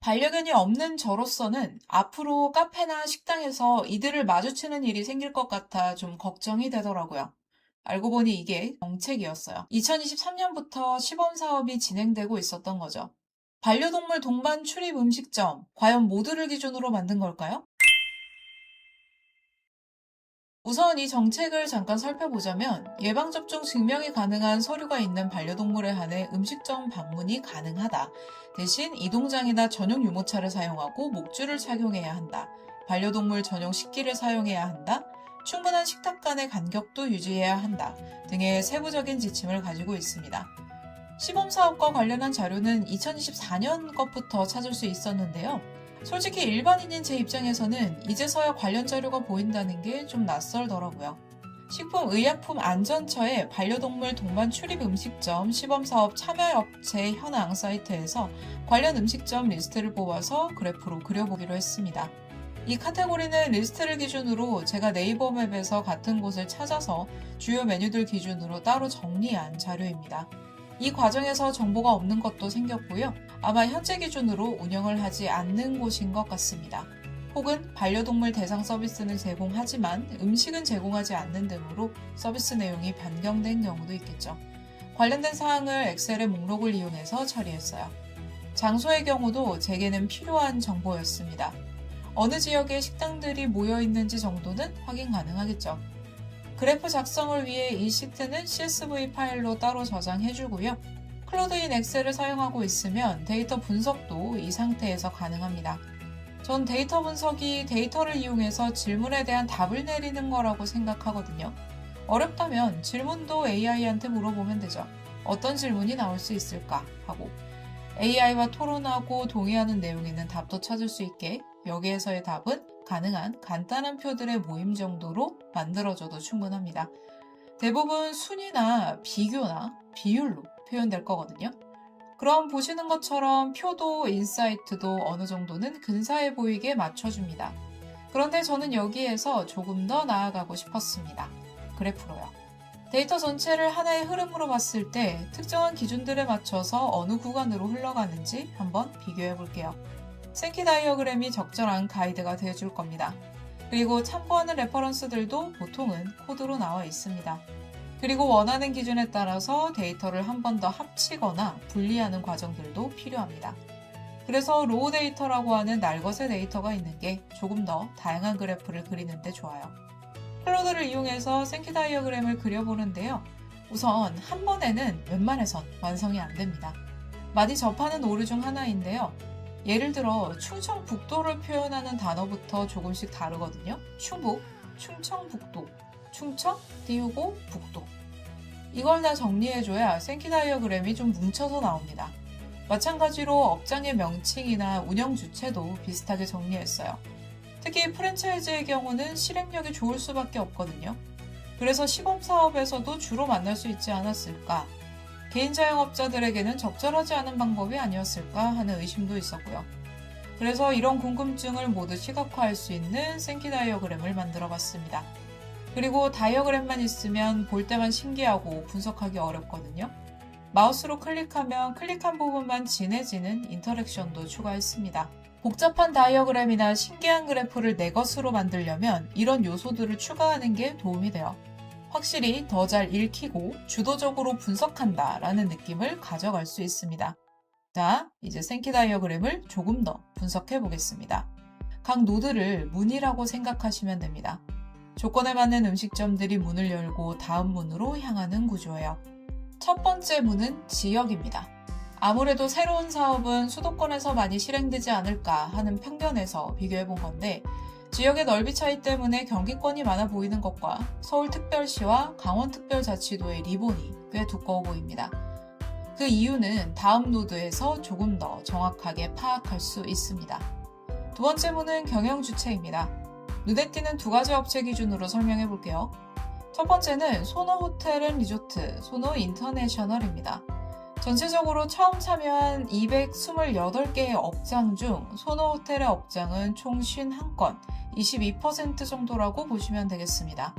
반려견이 없는 저로서는 앞으로 카페나 식당에서 이들을 마주치는 일이 생길 것 같아 좀 걱정이 되더라고요. 알고 보니 이게 정책이었어요. 2023년부터 시범 사업이 진행되고 있었던 거죠. 반려동물 동반 출입 음식점, 과연 모두를 기준으로 만든 걸까요? 우선 이 정책을 잠깐 살펴보자면 예방접종 증명이 가능한 서류가 있는 반려동물에 한해 음식점 방문이 가능하다. 대신 이동장이나 전용 유모차를 사용하고 목줄을 착용해야 한다. 반려동물 전용 식기를 사용해야 한다. 충분한 식탁 간의 간격도 유지해야 한다. 등의 세부적인 지침을 가지고 있습니다. 시범사업과 관련한 자료는 2024년 것부터 찾을 수 있었는데요. 솔직히 일반인인 제 입장에서는 이제서야 관련 자료가 보인다는 게 좀 낯설더라고요. 식품의약품안전처의 반려동물 동반 출입 음식점 시범사업 참여업체 현황 사이트에서 관련 음식점 리스트를 뽑아서 그래프로 그려보기로 했습니다. 이 카테고리는 리스트를 기준으로 제가 네이버 맵에서 같은 곳을 찾아서 주요 메뉴들 기준으로 따로 정리한 자료입니다. 이 과정에서 정보가 없는 것도 생겼고요. 아마 현재 기준으로 운영을 하지 않는 곳인 것 같습니다. 혹은 반려동물 대상 서비스는 제공하지만 음식은 제공하지 않는 등으로 서비스 내용이 변경된 경우도 있겠죠. 관련된 사항을 엑셀의 목록을 이용해서 처리했어요. 장소의 경우도 제게는 필요한 정보였습니다. 어느 지역에 식당들이 모여 있는지 정도는 확인 가능하겠죠. 그래프 작성을 위해 이 시트는 CSV 파일로 따로 저장해주고요. 클로드인 엑셀을 사용하고 있으면 데이터 분석도 이 상태에서 가능합니다. 전 데이터 분석이 데이터를 이용해서 질문에 대한 답을 내리는 거라고 생각하거든요. 어렵다면 질문도 AI한테 물어보면 되죠. 어떤 질문이 나올 수 있을까 하고 AI와 토론하고 동의하는 내용이 있는 답도 찾을 수 있게 여기에서의 답은 가능한 간단한 표들의 모임 정도로 만들어줘도 충분합니다. 대부분 순위나 비교나 비율로 표현될 거거든요. 그럼 보시는 것처럼 표도 인사이트도 어느 정도는 근사해 보이게 맞춰줍니다. 그런데 저는 여기에서 조금 더 나아가고 싶었습니다. 그래프로요. 데이터 전체를 하나의 흐름으로 봤을 때 특정한 기준들에 맞춰서 어느 구간으로 흘러가는지 한번 비교해 볼게요. 생키 다이어그램이 적절한 가이드가 되어줄 겁니다. 그리고 참고하는 레퍼런스들도 보통은 코드로 나와 있습니다. 그리고 원하는 기준에 따라서 데이터를 한 번 더 합치거나 분리하는 과정들도 필요합니다. 그래서 로우 데이터라고 하는 날것의 데이터가 있는 게 조금 더 다양한 그래프를 그리는데 좋아요. 클로드를 이용해서 생키 다이어그램을 그려보는데요. 우선 한 번에는 웬만해선 완성이 안 됩니다. 많이 접하는 오류 중 하나인데요. 예를 들어 충청북도를 표현하는 단어부터 조금씩 다르거든요. 충북, 충청북도, 충청, 띄우고 북도. 이걸 다 정리해줘야 생키 다이어그램이 좀 뭉쳐서 나옵니다. 마찬가지로 업장의 명칭이나 운영 주체도 비슷하게 정리했어요. 특히 프랜차이즈의 경우는 실행력이 좋을 수밖에 없거든요. 그래서 시범사업에서도 주로 만날 수 있지 않았을까? 개인 자영업자들에게는 적절하지 않은 방법이 아니었을까 하는 의심도 있었고요. 그래서 이런 궁금증을 모두 시각화할 수 있는 생키 다이어그램을 만들어 봤습니다. 그리고 다이어그램만 있으면 볼 때만 신기하고 분석하기 어렵거든요. 마우스로 클릭하면 클릭한 부분만 진해지는 인터랙션도 추가했습니다. 복잡한 다이어그램이나 신기한 그래프를 내 것으로 만들려면 이런 요소들을 추가하는 게 도움이 돼요. 확실히 더 잘 읽히고 주도적으로 분석한다 라는 느낌을 가져갈 수 있습니다. 자, 이제 생키 다이어그램을 조금 더 분석해 보겠습니다. 각 노드를 문이라고 생각하시면 됩니다. 조건에 맞는 음식점들이 문을 열고 다음 문으로 향하는 구조예요. 첫 번째 문은 지역입니다. 아무래도 새로운 사업은 수도권에서 많이 실행되지 않을까 하는 편견에서 비교해 본 건데 지역의 넓이 차이 때문에 경기권이 많아 보이는 것과 서울특별시와 강원특별자치도의 리본이 꽤 두꺼워 보입니다. 그 이유는 다음 노드에서 조금 더 정확하게 파악할 수 있습니다. 두 번째 문은 경영주체입니다. 눈에 띄는 두 가지 업체 기준으로 설명해 볼게요. 첫 번째는 소노호텔앤리조트, 소노인터내셔널입니다. 전체적으로 처음 참여한 228개의 업장 중 소노호텔의 업장은 총 51건, 22% 정도라고 보시면 되겠습니다.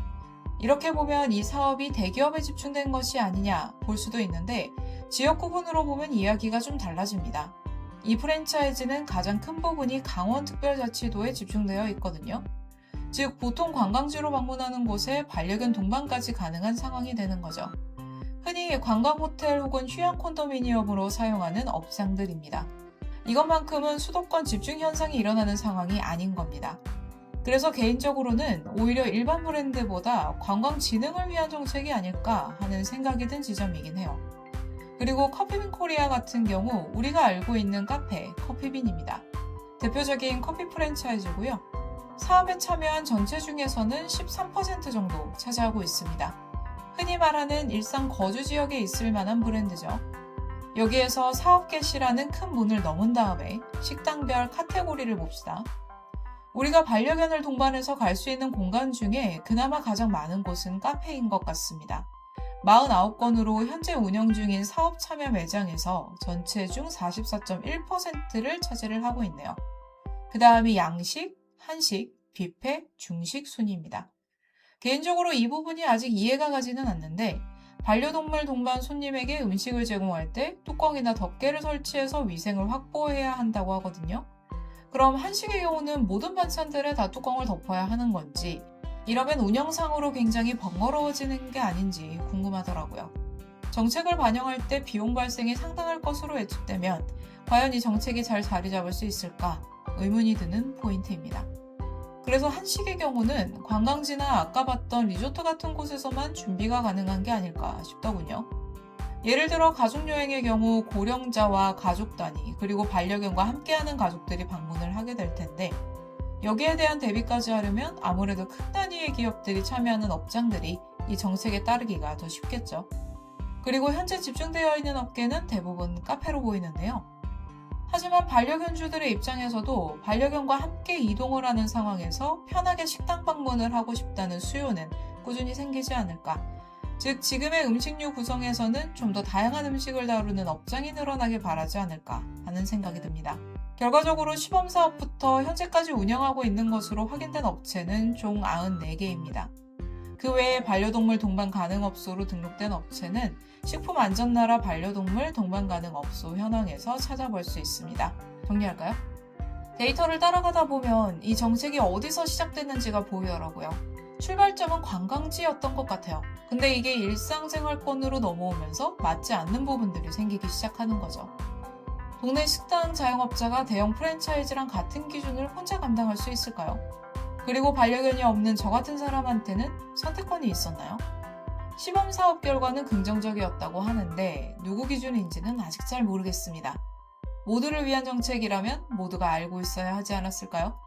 이렇게 보면 이 사업이 대기업에 집중된 것이 아니냐 볼 수도 있는데 지역 구분으로 보면 이야기가 좀 달라집니다. 이 프랜차이즈는 가장 큰 부분이 강원특별자치도에 집중되어 있거든요. 즉, 보통 관광지로 방문하는 곳에 반려견 동반까지 가능한 상황이 되는 거죠. 흔히 관광호텔 혹은 휴양 콘도미니엄으로 사용하는 업장들입니다. 이것만큼은 수도권 집중 현상이 일어나는 상황이 아닌 겁니다. 그래서 개인적으로는 오히려 일반 브랜드보다 관광 진흥을 위한 정책이 아닐까 하는 생각이 든 지점이긴 해요. 그리고 커피빈 코리아 같은 경우 우리가 알고 있는 카페 커피빈입니다. 대표적인 커피 프랜차이즈고요. 사업에 참여한 전체 중에서는 13% 정도 차지하고 있습니다. 흔히 말하는 일상 거주 지역에 있을 만한 브랜드죠. 여기에서 사업 개시라는 큰 문을 넘은 다음에 식당별 카테고리를 봅시다. 우리가 반려견을 동반해서 갈 수 있는 공간 중에 그나마 가장 많은 곳은 카페인 것 같습니다. 49건으로 현재 운영 중인 사업 참여 매장에서 전체 중 44.1%를 차지를 하고 있네요. 그 다음이 양식, 한식, 뷔페, 중식 순위입니다. 개인적으로 이 부분이 아직 이해가 가지는 않는데 반려동물 동반 손님에게 음식을 제공할 때 뚜껑이나 덮개를 설치해서 위생을 확보해야 한다고 하거든요. 그럼 한식의 경우는 모든 반찬들에 다 뚜껑을 덮어야 하는 건지 이러면 운영상으로 굉장히 번거로워지는 게 아닌지 궁금하더라고요. 정책을 반영할 때 비용 발생이 상당할 것으로 예측되면 과연 이 정책이 잘 자리 잡을 수 있을까 의문이 드는 포인트입니다. 그래서 한식의 경우는 관광지나 아까 봤던 리조트 같은 곳에서만 준비가 가능한 게 아닐까 싶더군요. 예를 들어 가족여행의 경우 고령자와 가족 단위 그리고 반려견과 함께하는 가족들이 방문을 하게 될 텐데 여기에 대한 대비까지 하려면 아무래도 큰 단위의 기업들이 참여하는 업장들이 이 정책에 따르기가 더 쉽겠죠. 그리고 현재 집중되어 있는 업계는 대부분 카페로 보이는데요. 하지만 반려견주들의 입장에서도 반려견과 함께 이동을 하는 상황에서 편하게 식당 방문을 하고 싶다는 수요는 꾸준히 생기지 않을까. 즉, 지금의 음식류 구성에서는 좀 더 다양한 음식을 다루는 업장이 늘어나길 바라지 않을까 하는 생각이 듭니다. 결과적으로 시범사업부터 현재까지 운영하고 있는 것으로 확인된 업체는 총 94개입니다. 그 외에 반려동물 동반 가능 업소로 등록된 업체는 식품안전나라 반려동물 동반 가능 업소 현황에서 찾아볼 수 있습니다. 정리할까요? 데이터를 따라가다 보면 이 정책이 어디서 시작됐는지가 보이더라고요. 출발점은 관광지였던 것 같아요. 근데 이게 일상생활권으로 넘어오면서 맞지 않는 부분들이 생기기 시작하는 거죠. 동네 식당 자영업자가 대형 프랜차이즈랑 같은 기준을 혼자 감당할 수 있을까요? 그리고 반려견이 없는 저 같은 사람한테는 선택권이 있었나요? 시범 사업 결과는 긍정적이었다고 하는데 누구 기준인지는 아직 잘 모르겠습니다. 모두를 위한 정책이라면 모두가 알고 있어야 하지 않았을까요?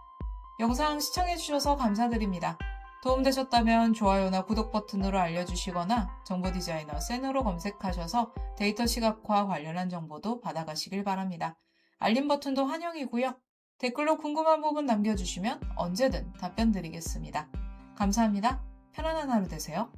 영상 시청해주셔서 감사드립니다. 도움되셨다면 좋아요나 구독 버튼으로 알려주시거나 정보 디자이너 센으로 검색하셔서 데이터 시각화 관련한 정보도 받아가시길 바랍니다. 알림 버튼도 환영이고요. 댓글로 궁금한 부분 남겨주시면 언제든 답변 드리겠습니다. 감사합니다. 편안한 하루 되세요.